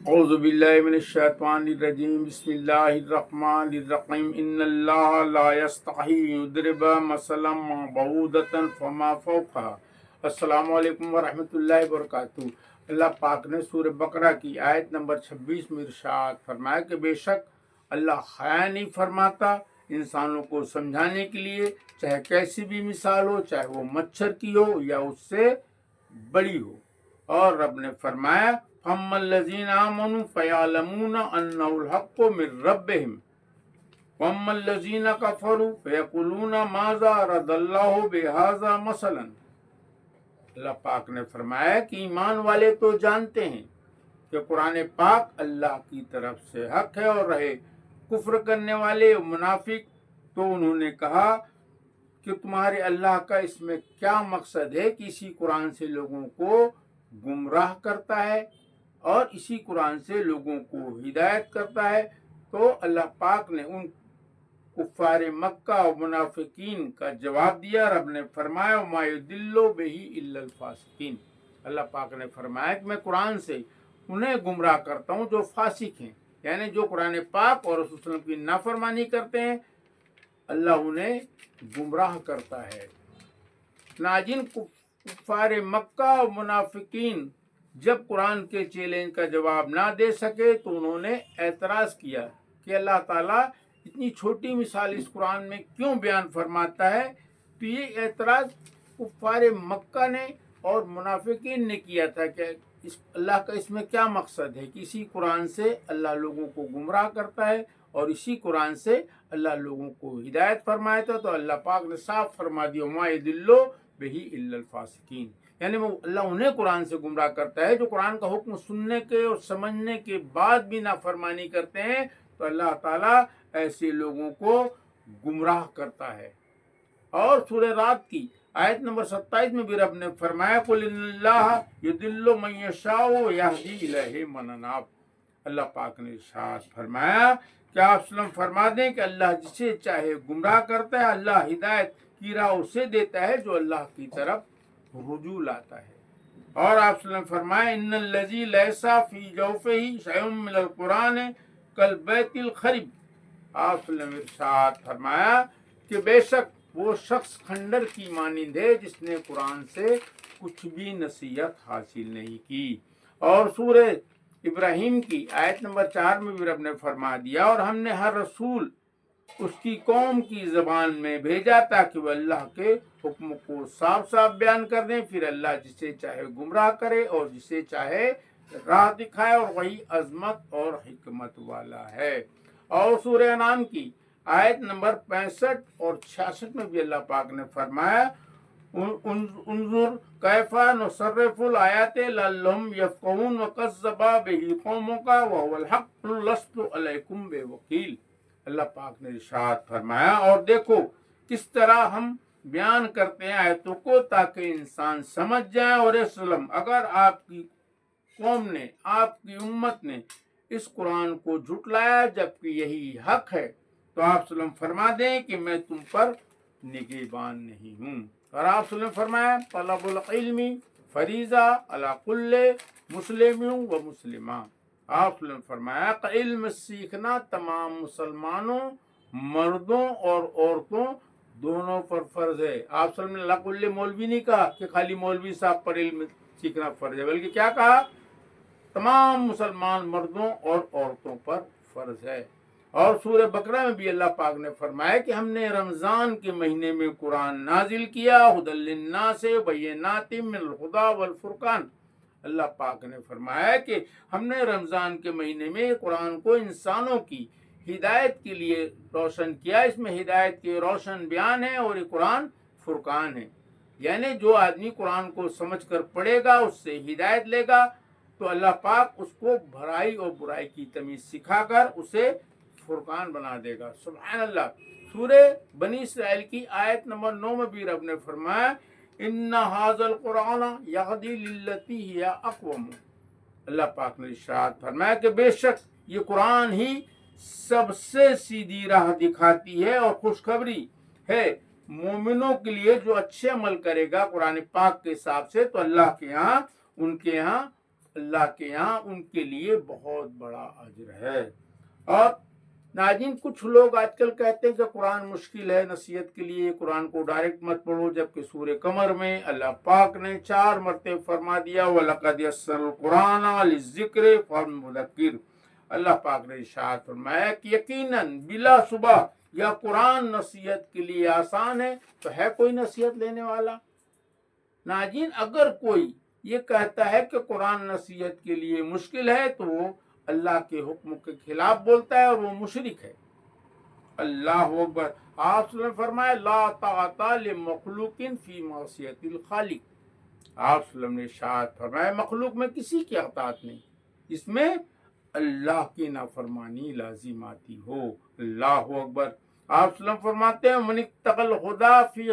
اعوذ باللہ من الشیطان الرجیم بسم اللہ الرحمن الرحیم ان اللہ لا یستحی یضرب مثلا ما بعوضۃ فما فوقها۔ السلام علیکم ورحمۃ اللہ وبرکاتہ۔ اللہ پاک نے سورہ بقرہ کی آیت نمبر 26 میں ارشاد فرمایا کہ بے شک اللہ حیا نہیں فرماتا انسانوں کو سمجھانے کے لیے، چاہے کیسی بھی مثال ہو، چاہے وہ مچھر کی ہو یا اس سے بڑی ہو۔ اور رب نے فرمایا فَأَمَّا الَّذِينَ آمَنُوا فَيَعْلَمُونَ أَنَّهُ الْحَقُّ مِنْ رَبِّهِمْ وَأَمَّا الَّذِينَ كَفَرُوا فَيَقُولُونَ مَاذَا أَرَادَ اللَّهُ بِهَذَا مَثَلًا۔ اللہ پاک نے فرمایا کہ ایمان والے تو جانتے ہیں کہ قرآن پاک اللہ کی طرف سے حق ہے، اور رہے کفر کرنے والے منافق تو انہوں نے کہا کہ تمہارے اللہ کا اس میں کیا مقصد ہے کہ اسی قرآن سے لوگوں کو گمراہ کرتا ہے اور اسی قرآن سے لوگوں کو ہدایت کرتا ہے۔ تو اللہ پاک نے ان کفار مکہ اور منافقین کا جواب دیا۔ رب نے فرمایا وَمَا يُضِلُّ بِهِ إِلَّا الْفَاسِقِينَ۔ اللہ پاک نے فرمایا کہ میں قرآن سے انہیں گمراہ کرتا ہوں جو فاسق ہیں، یعنی جو قرآن پاک اور رسول صلی اللہ علیہ وسلم کی نافرمانی کرتے ہیں، اللہ انہیں گمراہ کرتا ہے۔ ناجن کفار مکہ اور منافقین جب قرآن کے چیلنج کا جواب نہ دے سکے تو انہوں نے اعتراض کیا کہ اللہ تعالیٰ اتنی چھوٹی مثال اس قرآن میں کیوں بیان فرماتا ہے۔ تو یہ اعتراض کفار مکہ نے اور منافقین نے کیا تھا کہ اللہ کا اس میں کیا مقصد ہے کہ اسی قرآن سے اللہ لوگوں کو گمراہ کرتا ہے اور اسی قرآن سے اللہ لوگوں کو ہدایت فرمایا تھا۔ تو اللہ پاک نے صاف فرما دیا وَمَا يُضِلُّ بِهِ إِلَّا الْفَاسِقِينَ، یعنی وہ اللہ انہیں قرآن سے گمراہ کرتا ہے جو قرآن کا حکم سننے کے اور سمجھنے کے بعد بھی نافرمانی کرتے ہیں، تو اللہ تعالیٰ ایسے لوگوں کو گمراہ کرتا ہے۔ اور سورہ رات کی آیت نمبر 27 میں بھی رب نے فرمایا قُلْ إِنَّ اللَّهَ يُضِلُّ مَن يَشَاءُ وَيَهْدِي إِلَيْهِ مَنْ أَنَابَ۔ اللہ پاک نے ارشاد فرمایا کہ آپ وسلم فرما دیں کہ اللہ جسے چاہے گمراہ کرتا ہے، اللہ ہدایت کی راہ اسے دیتا ہے جو اللہ کی طرف رجوع لاتا ہے۔ اور آپ صلی اللہ علیہ وسلم فرمائے ان الذی لیس فی جوفہ شیء من القرآن کالبیت الخرب۔ آپ صلی اللہ علیہ وسلم ارشاد فرمایا کہ بے شک وہ شخص کھنڈر کی مانند ہے جس نے قرآن سے کچھ بھی نصیحت حاصل نہیں کی۔ اور سورہ ابراہیم کی آیت نمبر 4 میں بھی رب نے فرما دیا اور ہم نے ہر رسول اس کی قوم کی زبان میں بھیجا تاکہ وہ اللہ کے حکم کو صاف صاف بیان کر دیں، پھر اللہ جسے چاہے گمراہ کرے اور جسے چاہے راہ دکھائے، اور وہی عظمت اور حکمت والا ہے۔ اور سورہ انعام کی آیت نمبر 65 اور 66 میں بھی اللہ پاک نے فرمایا انظر کیف نصرف الآیات لعلہم یفقہون وکذب بہ قومک وہو الحق لست علیکم بوکیل۔ اللہ پاک نے ارشاد فرمایا اور دیکھو کس طرح ہم بیان کرتے ہیں آیتوں کو تاکہ انسان سمجھ جائے۔ اور اسلم اگر آپ کی قوم نے، آپ کی امت نے اس قرآن کو جھٹلایا جبکہ یہی حق ہے تو آپ وسلم فرما دیں کہ میں تم پر نگہبان نہیں ہوں۔ اور آپ وسلم فرمایا طلب العلم فریضہ علی کل مسلم و مسلمہ۔ آپ نے فرمایا کہ علم سیکھنا تمام مسلمانوں، مردوں اور عورتوں دونوں پر فرض ہے۔ آپ صلی اللہ علیہ وسلم مولوی نہیں کہا کہ خالی مولوی صاحب پر علم سیکھنا فرض ہے، بلکہ کیا کہا؟ تمام مسلمان مردوں اور عورتوں پر فرض ہے۔ اور سورہ بقرہ میں بھی اللہ پاک نے فرمایا کہ ہم نے رمضان کے مہینے میں قرآن نازل کیا ھدی للناس وبینات من الھدی والفرقان۔ اللہ پاک نے فرمایا کہ ہم نے رمضان کے مہینے میں قرآن کو انسانوں کی ہدایت کے لیے روشن کیا، اس میں ہدایت کے روشن بیان ہے اور یہ قرآن فرقان ہے، یعنی جو آدمی قرآن کو سمجھ کر پڑھے گا اس سے ہدایت لے گا تو اللہ پاک اس کو بھلائی اور برائی کی تمیز سکھا کر اسے فرقان بنا دے گا۔ سبحان اللہ۔ سورہ بنی اسرائیل کی آیت نمبر 9 میں بھی رب نے فرمایا ان ھذا القرآن یہدی للتی ہی اقوم۔ اللہ پاک نے ارشاد فرمایا کہ بے شک یہ قرآن ہی سب سے سیدھی راہ دکھاتی ہے اور خوشخبری ہے مومنوں کے لیے جو اچھے عمل کرے گا قرآن پاک کے حساب سے تو اللہ کے ہاں ان کے ہاں اللہ کے یہاں ان کے لیے بہت بڑا اجر ہے۔ اور ناظرین، کچھ لوگ آج کل کہتے ہیں کہ قرآن مشکل ہے، نصیحت کے لیے قرآن کو ڈائریکٹ مت پڑھو، جبکہ سورہ قمر میں اللہ پاک نے 4 مرتبہ فرما دیا وَلَقَدْ يَسَّرْنَا الْقُرْآنَ لِلذِّكْرِ فَهَلْ مِن مُّدَّكِّرٍ۔ اللہ پاک نے ارشاد فرمایا کہ یقیناً بلا صبح یا قرآن نصیحت کے لیے آسان ہے، تو ہے کوئی نصیحت لینے والا؟ ناظرین، اگر کوئی یہ کہتا ہے کہ قرآن نصیحت کے لیے مشکل ہے تو وہ اللہ کے حکم کے خلاف بولتا ہے اور وہ مشرک ہے۔ اللہ اکبر۔ آپ صلی اللہ علیہ وسلم فرمایا لا طاعت لمخلوق فی معصیت الخالق۔ آپ صلی اللہ علیہ وسلم نے ارشاد فرمایا مخلوق میں کسی کی اطاعت نہیں جس میں اللہ کی نافرمانی لازم آتی ہو۔ اللہ اکبر۔ آپ صلی اللہ علیہ وسلم فرماتے ہیں من اتقى الهدى فی